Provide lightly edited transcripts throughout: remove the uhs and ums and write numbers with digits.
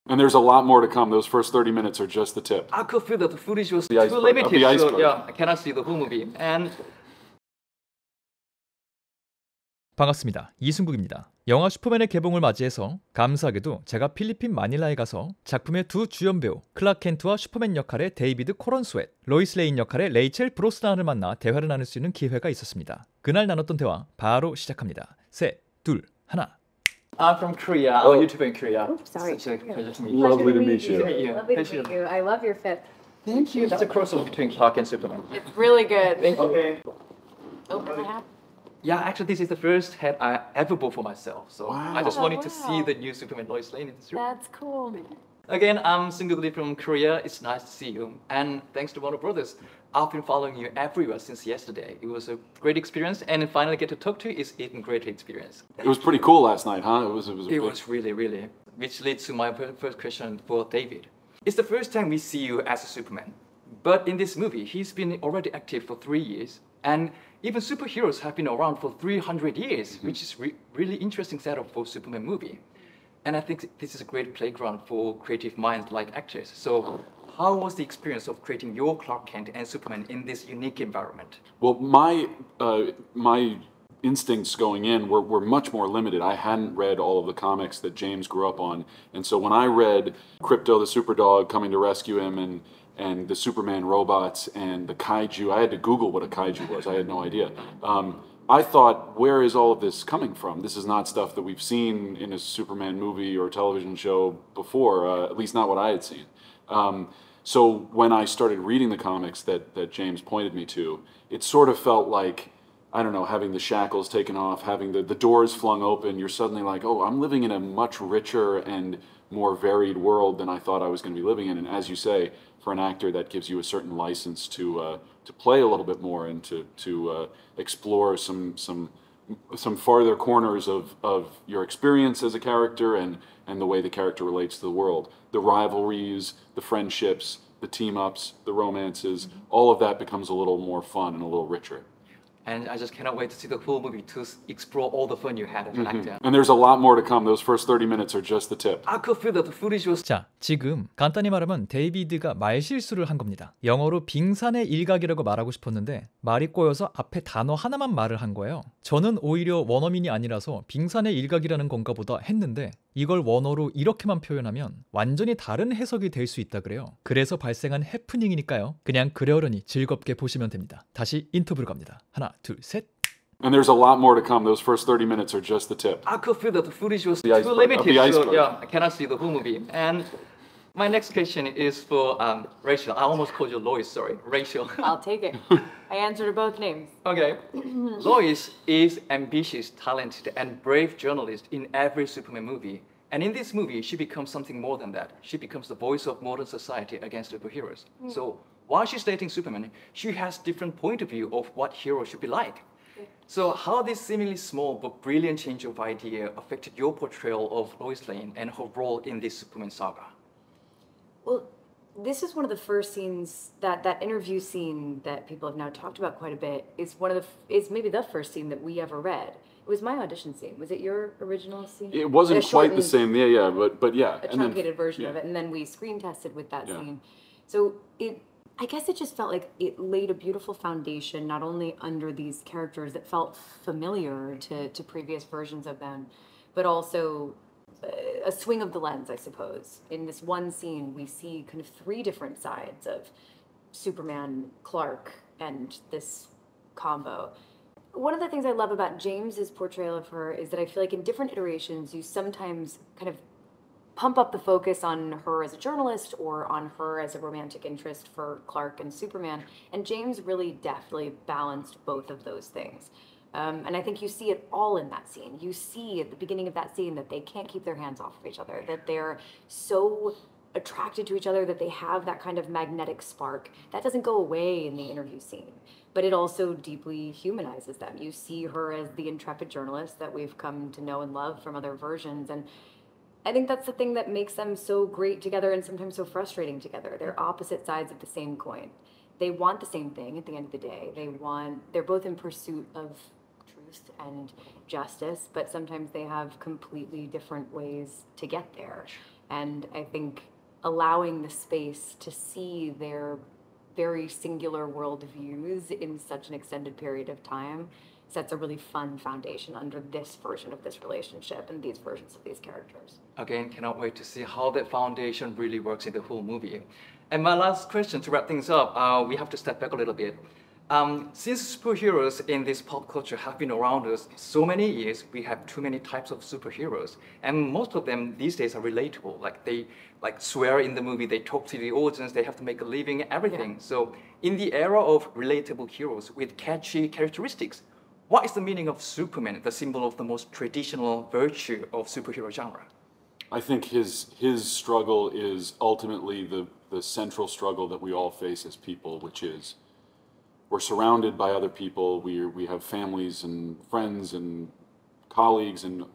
And there's a lot more to come. Those first 30 minutes are just the tip. I could feel that the footage was The too iceberg, limited, the so iceberg. yeah, I cannot see the whole movie. And 반갑습니다. 이승국입니다. 영화 슈퍼맨의 개봉을 맞이해서 감사하게도 제가 필리핀 마닐라에 가서 작품의 두 주연 배우 클락 켄트와 슈퍼맨 역할의 데이비드 코런 스웨트, 로이스 레인 역할의 레이첼 브로스난을 만나 대화를 나눌 수 있는 기회가 있었습니다. 그날 나눴던 대화 바로 시작합니다. 셋, 둘, 하나. I'm from Korea. I'm a YouTuber in Korea. Oops, sorry. Such a pleasure to meet you. Lovely to meet you. Yeah, Lovely to pleasure. meet you. I love your fit. Thank you. That's a crossover between Clark and Superman. It's really good. Okay. Oh, does it happen? Yeah, actually, this is the first hat I ever bought for myself. So I just Wow. wanted to Wow. see the new Superman Lois Lane in this room. That's cool. Again, I'm Seung Lee from Korea. It's nice to see you. And thanks to Warner Brothers, I've been following you everywhere since yesterday. It was a great experience, and finally get to talk to you is even greater experience. It was pretty cool last night, huh? It was Really, which leads to my first question for David. It's the first time we see you as a Superman, but in this movie, he's been already active for 3 years, and even superheroes have been around for 300 years, which is really interesting setup for Superman movie. And I think this is a great playground for creative minds like actors. So how was the experience of creating your Clark Kent and Superman in this unique environment? Well, my instincts going in were much more limited. I hadn't read all of the comics that James grew up on, and so when I read Krypto the Superdog coming to rescue him and the Superman robots and the kaiju, I had to Google what a kaiju was. I had no idea. I thought, where is all of this coming from? This is not stuff that we've seen in a Superman movie or television show before, at least not what I had seen. So when I started reading the comics that James pointed me to, it sort of felt like, I don't know, having the shackles taken off, having the doors flung open, you're suddenly like, oh, I'm living in a much richer and more varied world than I thought I was going to be living in. And as you say, for an actor, that gives you a certain license to play a little bit more and to explore some farther corners of your experience as a character and the way the character relates to the world. The rivalries, the friendships, the team-ups, the romances, all of that becomes a little more fun and a little richer. And I just cannot wait to see the whole movie to explore all the fun you had as an actor. And there's a lot more to come. Those first 30 minutes are just the tip. I could feel that the footage was 자, 지금 간단히 말하면 데이비드가 말실수를 한 겁니다. 영어로 빙산의 일각이라고 말하고 싶었는데 말이 꼬여서 앞에 단어 하나만 말을 한 거예요. 저는 오히려 원어민이 아니라서 빙산의 일각이라는 건가 보다 했는데 이걸 원어로 이렇게만 표현하면 완전히 다른 해석이 될 수 있다 그래요. 그래서 발생한 해프닝이니까요. 그냥 그러려니 즐겁게 보시면 됩니다. 다시 인터뷰로 갑니다. 하나, 둘, 셋. And there's a lot more to come. Those first 30 minutes are just the tip. I could feel that the footage was The too iceberg, limited, the so iceberg. yeah, I cannot see the whole movie. And my next question is for Rachel. I almost called you Lois, sorry, Rachel. I'll take it. I answer to both names. Okay. Lois is ambitious, talented, and brave journalist in every Superman movie. And in this movie, she becomes something more than that. She becomes the voice of modern society against superheroes. So while she's dating Superman, she has different point of view of what hero should be like. So how this seemingly small but brilliant change of idea affected your portrayal of Lois Lane and her role in this Superman saga? Well, this is one of the first scenes that interview scene that people have now talked about quite a bit is is maybe the first scene that we ever read. It was my audition scene. Was it your original scene? It wasn't quite the same, but yeah. A truncated version of it, and then we screen tested with that scene. So I guess it just felt like it laid a beautiful foundation, not only under these characters that felt familiar to previous versions of them, but also a swing of the lens, I suppose. In this one scene, we see kind of 3 different sides of Superman, Clark, and this combo. One of the things I love about James's portrayal of her is that I feel like in different iterations, you sometimes kind of pump up the focus on her as a journalist or on her as a romantic interest for Clark and Superman. And James really deftly balanced both of those things. And I think you see it all in that scene. You see at the beginning of that scene that they can't keep their hands off of each other, that they're so attracted to each other, that they have that kind of magnetic spark. That doesn't go away in the interview scene, but it also deeply humanizes them. You see her as the intrepid journalist that we've come to know and love from other versions, and I think that's the thing that makes them so great together and sometimes so frustrating together. They're opposite sides of the same coin. They want the same thing at the end of the day. They're both in pursuit of truth and justice, but sometimes they have completely different ways to get there. And I think allowing the space to see their very singular worldviews in such an extended period of time sets a really fun foundation under this version of this relationship and these versions of these characters. Again, cannot wait to see how that foundation really works in the whole movie. And my last question to wrap things up, we have to step back a little bit. Since superheroes in this pop culture have been around us so many years, we have too many types of superheroes, and most of them these days are relatable. Like they swear in the movie, they talk to the audience, they have to make a living, everything. Yeah. So in the era of relatable heroes with catchy characteristics, what is the meaning of Superman, the symbol of the most traditional virtue of superhero genre? I think his struggle is ultimately the central struggle that we all face as people, which is we're surrounded by other people, we have families and friends and colleagues, and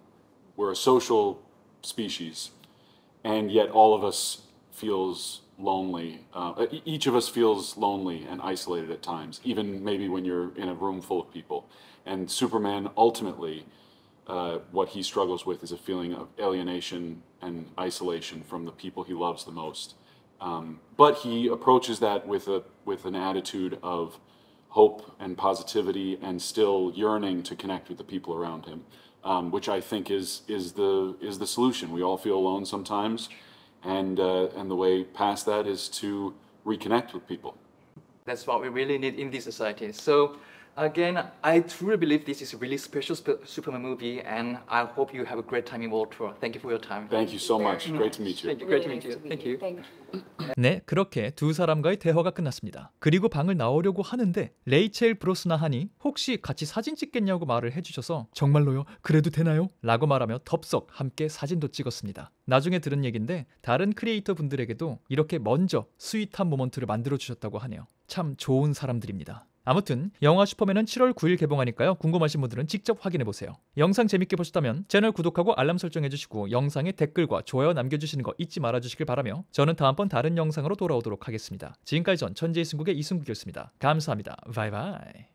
we're a social species, and yet all of us feels lonely. Each of us feels lonely and isolated at times, even maybe when you're in a room full of people. And Superman, ultimately, what he struggles with is a feeling of alienation and isolation from the people he loves the most. But he approaches that with an attitude of hope and positivity, and still yearning to connect with the people around him, which I think is the solution. We all feel alone sometimes, and the way past that is to reconnect with people. That's what we really need in this society. So again, I truly believe this is a really special Superman movie, and I hope you have a great time in World Tour. Thank you for your time. Thank you so much. Great to meet you. Thank you. Great to meet you. Thank you. 네, 그렇게 두 사람과의 대화가 끝났습니다. 그리고 방을 나오려고 하는데 레이첼 브로스나한이 혹시 같이 사진 찍겠냐고 말을 해주셔서 정말로요? 그래도 되나요? 라고 말하며 덥석 함께 사진도 찍었습니다. 나중에 들은 얘긴데 다른 크리에이터 분들에게도 이렇게 먼저 스윗한 모먼트를 만들어주셨다고 하네요. 참 좋은 사람들입니다. 아무튼 영화 슈퍼맨은 7월 9일 개봉하니까요. 궁금하신 분들은 직접 확인해보세요. 영상 재밌게 보셨다면 채널 구독하고 알람 설정해주시고 영상에 댓글과 좋아요 남겨주시는 거 잊지 말아주시길 바라며 저는 다음번 다른 영상으로 돌아오도록 하겠습니다. 지금까지 전 천재의 승국의 이승국이었습니다. 감사합니다. 바이바이.